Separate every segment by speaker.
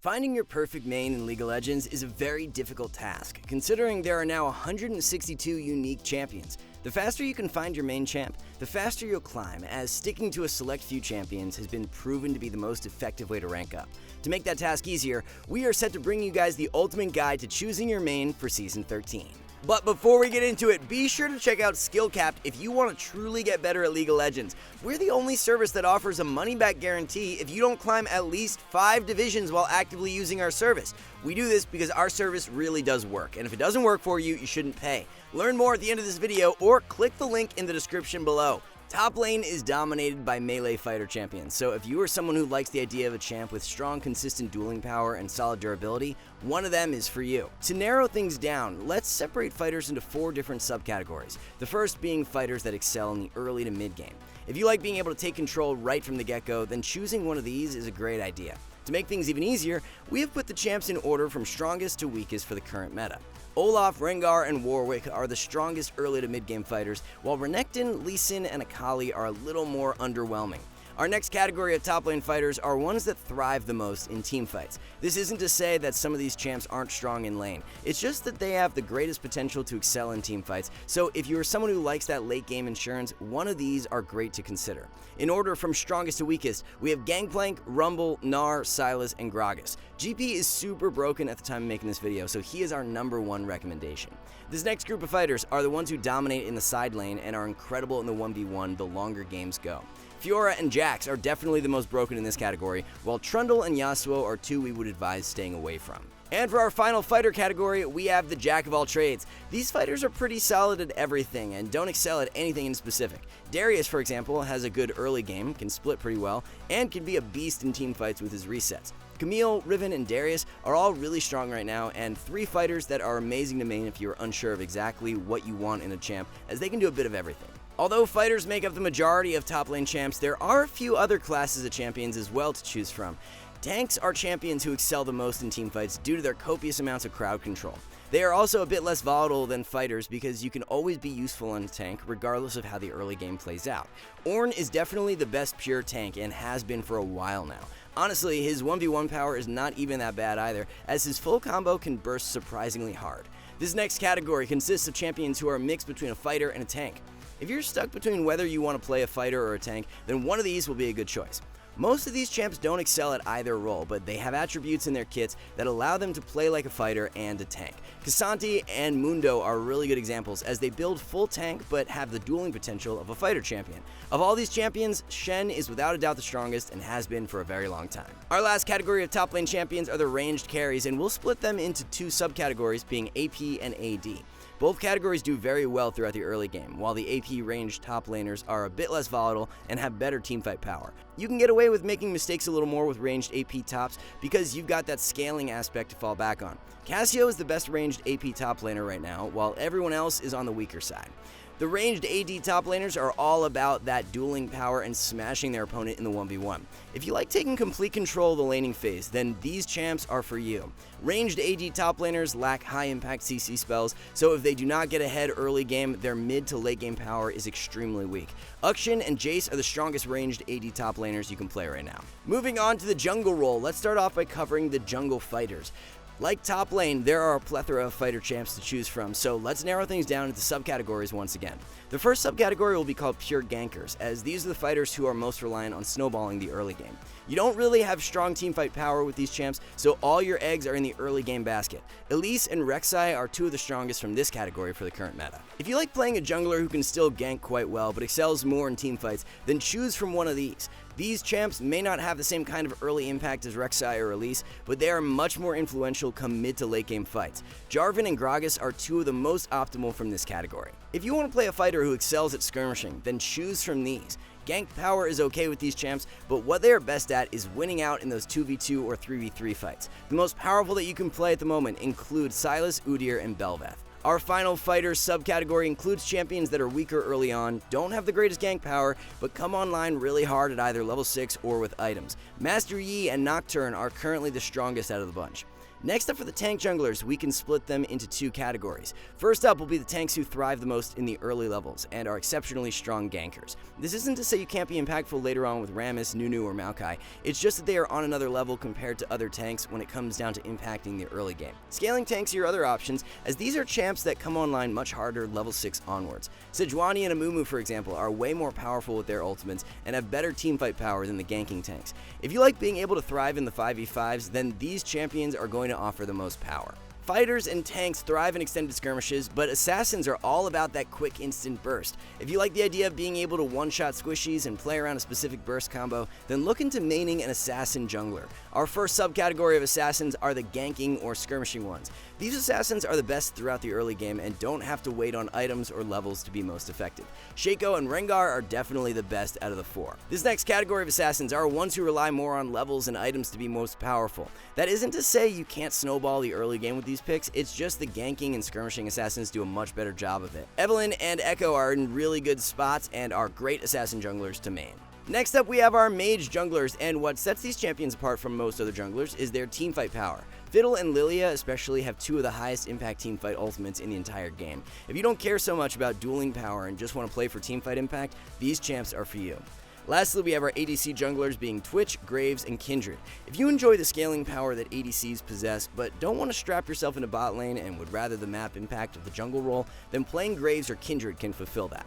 Speaker 1: Finding your perfect main in League of Legends is a very difficult task, considering there are now 162 unique champions. The faster you can find your main champ, the faster you'll climb, as sticking to a select few champions has been proven to be the most effective way to rank up. To make that task easier, we are set to bring you guys the ultimate guide to choosing your main for Season 13. But before we get into it, be sure to check out SkillCapped if you want to truly get better at League of Legends. We're the only service that offers a money-back guarantee if you don't climb at least 5 divisions while actively using our service. We do this because our service really does work, and if it doesn't work for you, you shouldn't pay. Learn more at the end of this video or click the link in the description below. Top lane is dominated by melee fighter champions, so if you are someone who likes the idea of a champ with strong, consistent dueling power and solid durability, one of them is for you. To narrow things down, let's separate fighters into 4 different subcategories, the first being fighters that excel in the early to mid game. If you like being able to take control right from the get-go, then choosing one of these is a great idea. To make things even easier, we have put the champs in order from strongest to weakest for the current meta. Olaf, Rengar, and Warwick are the strongest early to mid-game fighters, while Renekton, Lee Sin, and Akali are a little more underwhelming. Our next category of top lane fighters are ones that thrive the most in team fights. This isn't to say that some of these champs aren't strong in lane, it's just that they have the greatest potential to excel in team fights, so if you're someone who likes that late game insurance, one of these are great to consider. In order from strongest to weakest, we have Gangplank, Rumble, Gnar, Sylas, and Gragas. GP is super broken at the time of making this video, so he is our #1 recommendation. This next group of fighters are the ones who dominate in the side lane and are incredible in the 1v1 the longer games go. Fiora and Jax are definitely the most broken in this category, while Trundle and Yasuo are 2 we would advise staying away from. And for our final fighter category, we have the Jack of all trades. These fighters are pretty solid at everything and don't excel at anything in specific. Darius, for example, has a good early game, can split pretty well, and can be a beast in team fights with his resets. Camille, Riven, and Darius are all really strong right now, and 3 fighters that are amazing to main if you're unsure of exactly what you want in a champ, as they can do a bit of everything. Although fighters make up the majority of top lane champs, there are a few other classes of champions as well to choose from. Tanks are champions who excel the most in team fights due to their copious amounts of crowd control. They are also a bit less volatile than fighters because you can always be useful on a tank regardless of how the early game plays out. Ornn is definitely the best pure tank and has been for a while now. Honestly, his 1v1 power is not even that bad either, as his full combo can burst surprisingly hard. This next category consists of champions who are a mix between a fighter and a tank. If you're stuck between whether you want to play a fighter or a tank, then one of these will be a good choice. Most of these champs don't excel at either role, but they have attributes in their kits that allow them to play like a fighter and a tank. K'Sante and Mundo are really good examples as they build full tank but have the dueling potential of a fighter champion. Of all these champions, Shen is without a doubt the strongest and has been for a very long time. Our last category of top lane champions are the ranged carries, and we'll split them into 2 subcategories being AP and AD. Both categories do very well throughout the early game, while the AP ranged top laners are a bit less volatile and have better teamfight power. You can get away with making mistakes a little more with ranged AP tops because you've got that scaling aspect to fall back on. Cassio is the best ranged AP top laner right now, while everyone else is on the weaker side. The ranged AD top laners are all about that dueling power and smashing their opponent in the 1v1. If you like taking complete control of the laning phase, then these champs are for you. Ranged AD top laners lack high impact CC spells, so if they do not get ahead early game, their mid to late game power is extremely weak. Uxin and Jace are the strongest ranged AD top laners you can play right now. Moving on to the jungle role, let's start off by covering the jungle fighters. Like top lane, there are a plethora of fighter champs to choose from, so let's narrow things down into subcategories once again. The first subcategory will be called pure gankers, as these are the fighters who are most reliant on snowballing the early game. You don't really have strong teamfight power with these champs, so all your eggs are in the early game basket. Elise and Rek'Sai are 2 of the strongest from this category for the current meta. If you like playing a jungler who can still gank quite well but excels more in teamfights, then choose from one of these. These champs may not have the same kind of early impact as Rek'Sai or Elise, but they are much more influential come mid to late game fights. Jarvan and Gragas are 2 of the most optimal from this category. If you want to play a fighter who excels at skirmishing, then choose from these. Gank power is okay with these champs, but what they are best at is winning out in those 2v2 or 3v3 fights. The most powerful that you can play at the moment include Sylas, Udyr, and Bel'Veth. Our final fighter subcategory includes champions that are weaker early on, don't have the greatest gank power, but come online really hard at either level 6 or with items. Master Yi and Nocturne are currently the strongest out of the bunch. Next up for the tank junglers, we can split them into two categories. First up will be the tanks who thrive the most in the early levels and are exceptionally strong gankers. This isn't to say you can't be impactful later on with Rammus, Nunu, or Maokai, it's just that they are on another level compared to other tanks when it comes down to impacting the early game. Scaling tanks are your other options, as these are champs that come online much harder level 6 onwards. Sejuani and Amumu, for example, are way more powerful with their ultimates and have better teamfight power than the ganking tanks. If you like being able to thrive in the 5v5s, then these champions are going to offer the most power. Fighters and tanks thrive in extended skirmishes, but assassins are all about that quick instant burst. If you like the idea of being able to one-shot squishies and play around a specific burst combo, then look into maining an assassin jungler. Our first subcategory of assassins are the ganking or skirmishing ones. These assassins are the best throughout the early game and don't have to wait on items or levels to be most effective. Shaco and Rengar are definitely the best out of the four. This next category of assassins are ones who rely more on levels and items to be most powerful. That isn't to say you can't snowball the early game with these picks, it's just the ganking and skirmishing assassins do a much better job of it. Evelynn and Echo are in really good spots and are great assassin junglers to main. Next up, we have our mage junglers, and what sets these champions apart from most other junglers is their teamfight power. Fiddle and Lilia especially have two of the highest impact teamfight ultimates in the entire game. If you don't care so much about dueling power and just want to play for teamfight impact, these champs are for you. Lastly, we have our ADC junglers being Twitch, Graves, and Kindred. If you enjoy the scaling power that ADCs possess, but don't want to strap yourself into bot lane and would rather the map impact of the jungle role, then playing Graves or Kindred can fulfill that.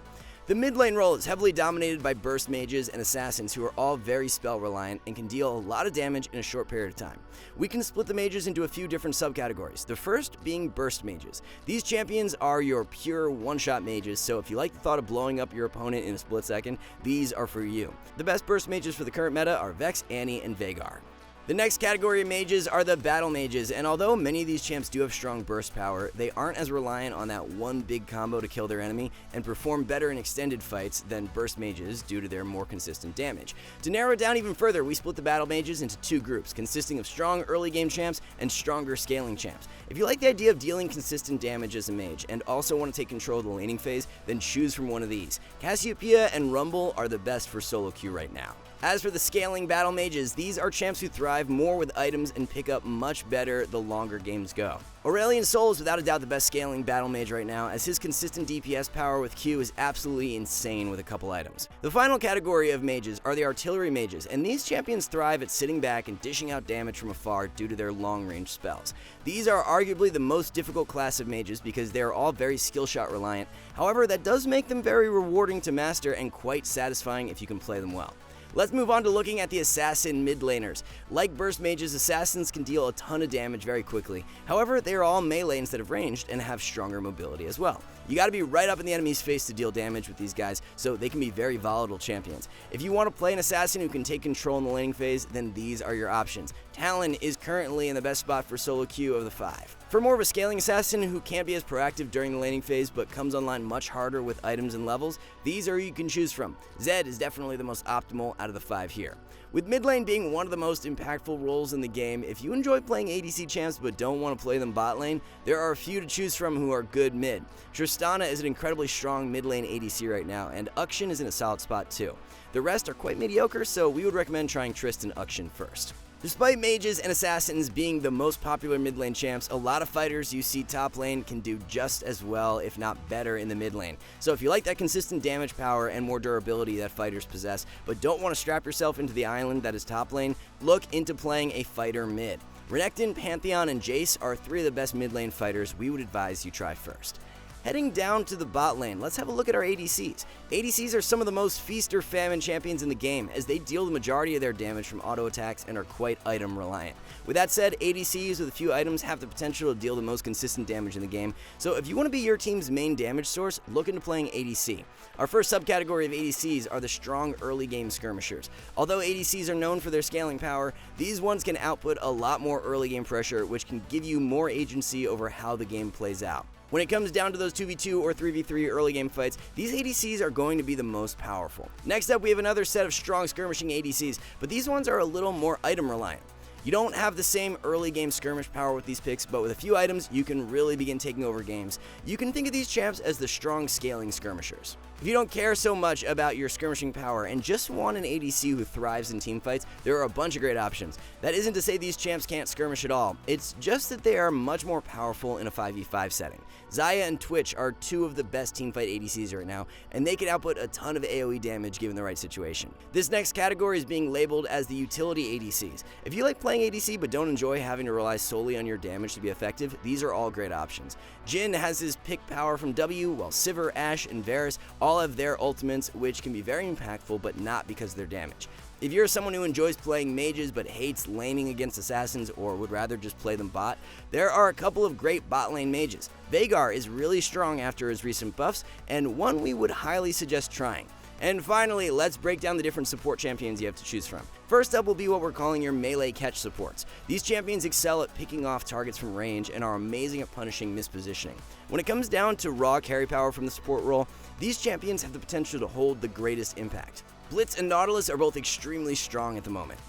Speaker 1: The mid lane role is heavily dominated by burst mages and assassins who are all very spell reliant and can deal a lot of damage in a short period of time. We can split the mages into a few different subcategories, the first being burst mages. These champions are your pure one-shot mages, so if you like the thought of blowing up your opponent in a split second, these are for you. The best burst mages for the current meta are Vex, Annie, and Veigar. The next category of mages are the battle mages, and although many of these champs do have strong burst power, they aren't as reliant on that one big combo to kill their enemy and perform better in extended fights than burst mages due to their more consistent damage. To narrow it down even further, we split the battle mages into two groups, consisting of strong early game champs and stronger scaling champs. If you like the idea of dealing consistent damage as a mage and also want to take control of the laning phase, then choose from one of these. Cassiopeia and Rumble are the best for solo queue right now. As for the scaling battle mages, these are champs who thrive more with items and pick up much better the longer games go. Aurelion Sol is without a doubt the best scaling battle mage right now, as his consistent DPS power with Q is absolutely insane with a couple items. The final category of mages are the artillery mages, and these champions thrive at sitting back and dishing out damage from afar due to their long-range spells. These are arguably the most difficult class of mages because they are all very skill shot reliant. However, that does make them very rewarding to master and quite satisfying if you can play them well. Let's move on to looking at the assassin mid laners. Like burst mages, assassins can deal a ton of damage very quickly. However, they are all melee instead of ranged and have stronger mobility as well. You gotta be right up in the enemy's face to deal damage with these guys, so they can be very volatile champions. If you want to play an assassin who can take control in the laning phase, then these are your options. Talon is currently in the best spot for solo queue of the 5. For more of a scaling assassin who can't be as proactive during the laning phase but comes online much harder with items and levels, these are who you can choose from. Zed is definitely the most optimal out of the 5 here. With mid lane being one of the most impactful roles in the game, if you enjoy playing ADC champs but don't want to play them bot lane, there are a few to choose from who are good mid. Tristana is an incredibly strong mid lane ADC right now, and Uxin is in a solid spot too. The rest are quite mediocre, so we would recommend trying Trist and Uxin first. Despite mages and assassins being the most popular mid lane champs, a lot of fighters you see top lane can do just as well, if not better, in the mid lane. So if you like that consistent damage power and more durability that fighters possess, but don't want to strap yourself into the island that is top lane, look into playing a fighter mid. Renekton, Pantheon, and Jace are 3 of the best mid lane fighters we would advise you try first. Heading down to the bot lane, let's have a look at our ADCs. ADCs are some of the most feast or famine champions in the game, as they deal the majority of their damage from auto attacks and are quite item reliant. With that said, ADCs with a few items have the potential to deal the most consistent damage in the game, so if you want to be your team's main damage source, look into playing ADC. Our first subcategory of ADCs are the strong early game skirmishers. Although ADCs are known for their scaling power, these ones can output a lot more early game pressure, which can give you more agency over how the game plays out. When it comes down to those 2v2 or 3v3 early game fights, these ADCs are going to be the most powerful. Next up, we have another set of strong skirmishing ADCs, but these ones are a little more item reliant. You don't have the same early game skirmish power with these picks, but with a few items, you can really begin taking over games. You can think of these champs as the strong scaling skirmishers. If you don't care so much about your skirmishing power and just want an ADC who thrives in teamfights, there are a bunch of great options. That isn't to say these champs can't skirmish at all, it's just that they are much more powerful in a 5v5 setting. Xayah and Twitch are two of the best teamfight ADCs right now, and they can output a ton of AoE damage given the right situation. This next category is being labeled as the utility ADCs. If you like playing ADC but don't enjoy having to rely solely on your damage to be effective, these are all great options. Jhin has his pick power from W, while Sivir, Ashe, and Varus all have their ultimates, which can be very impactful but not because of their damage. If you're someone who enjoys playing mages but hates laning against assassins or would rather just play them bot, there are a couple of great bot lane mages. Veigar is really strong after his recent buffs, and one we would highly suggest trying. And finally, let's break down the different support champions you have to choose from. First up will be what we're calling your melee catch supports. These champions excel at picking off targets from range and are amazing at punishing mispositioning. When it comes down to raw carry power from the support role, these champions have the potential to hold the greatest impact. Blitz and Nautilus are both extremely strong at the moment.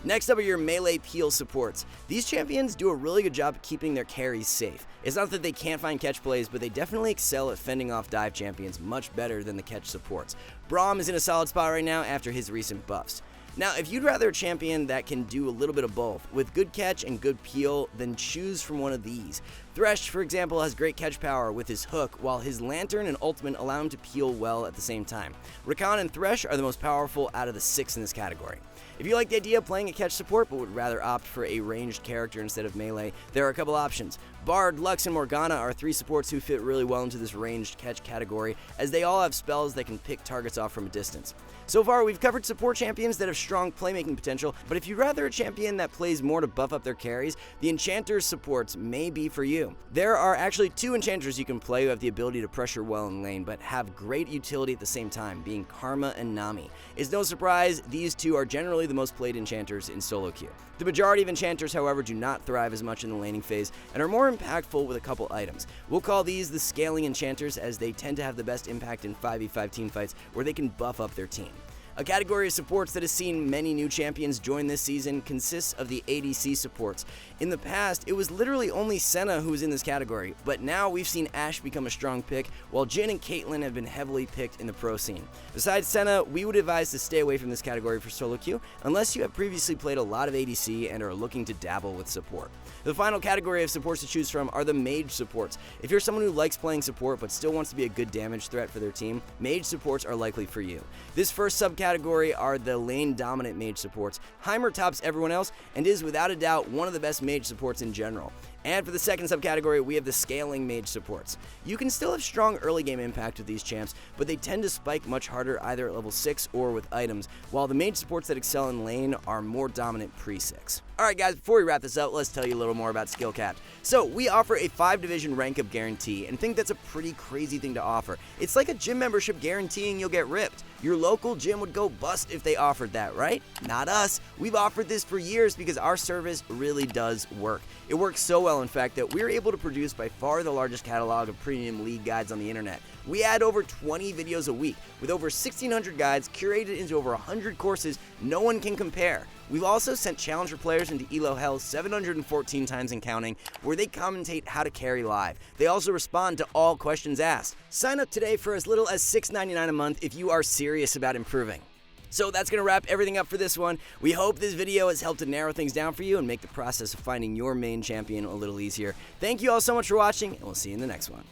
Speaker 1: Next up are your melee peel supports. These champions do a really good job keeping their carries safe. It's not that they can't find catch plays, but they definitely excel at fending off dive champions much better than the catch supports. Braum is in a solid spot right now after his recent buffs. Now, if you'd rather a champion that can do a little bit of both, with good catch and good peel, then choose from one of these. Thresh, for example, has great catch power with his hook, while his lantern and ultimate allow him to peel well at the same time. Rakan and Thresh are the most powerful out of the 6 in this category. If you like the idea of playing a catch support but would rather opt for a ranged character instead of melee, there are a couple options. Bard, Lux, and Morgana are 3 supports who fit really well into this ranged catch category, as they all have spells that can pick targets off from a distance. So far, we've covered support champions that have strong playmaking potential, but if you'd rather a champion that plays more to buff up their carries, the Enchanter's supports may be for you. There are actually 2 Enchanters you can play who have the ability to pressure well in lane, but have great utility at the same time, being Karma and Nami. It's no surprise, these 2 are generally the most played Enchanters in solo queue. The majority of Enchanters, however, do not thrive as much in the laning phase, and are more impactful with a couple items. We'll call these the scaling Enchanters, as they tend to have the best impact in 5v5 teamfights where they can buff up their team. A category of supports that has seen many new champions join this season consists of the ADC supports. In the past, it was literally only Senna who was in this category, but now we've seen Ashe become a strong pick, while Jhin and Caitlyn have been heavily picked in the pro scene. Besides Senna, we would advise to stay away from this category for solo queue, unless you have previously played a lot of ADC and are looking to dabble with support. The final category of supports to choose from are the mage supports. If you're someone who likes playing support but still wants to be a good damage threat for their team, mage supports are likely for you. This first subcategory are the lane dominant mage supports. Heimer tops everyone else and is without a doubt one of the best mage supports in general. And for the second subcategory, we have the scaling mage supports. You can still have strong early game impact with these champs, but they tend to spike much harder either at level 6 or with items, while the mage supports that excel in lane are more dominant pre-6. Alright guys, before we wrap this up, let's tell you a little more about SkillCapped. So, we offer a 5-division rank up guarantee, and think that's a pretty crazy thing to offer. It's like a gym membership guaranteeing you'll get ripped. Your local gym would go bust if they offered that, right? Not us. We've offered this for years because our service really does work. It works so well, in fact, that we're able to produce by far the largest catalog of premium league guides on the internet. We add over 20 videos a week, with over 1,600 guides curated into over 100 courses no one can compare. We've also sent challenger players into ELO Hell 714 times and counting, where they commentate how to carry live. They also respond to all questions asked. Sign up today for as little as $6.99 a month if you are serious about improving. So that's going to wrap everything up for this one. We hope this video has helped to narrow things down for you and make the process of finding your main champion a little easier. Thank you all so much for watching, and we'll see you in the next one.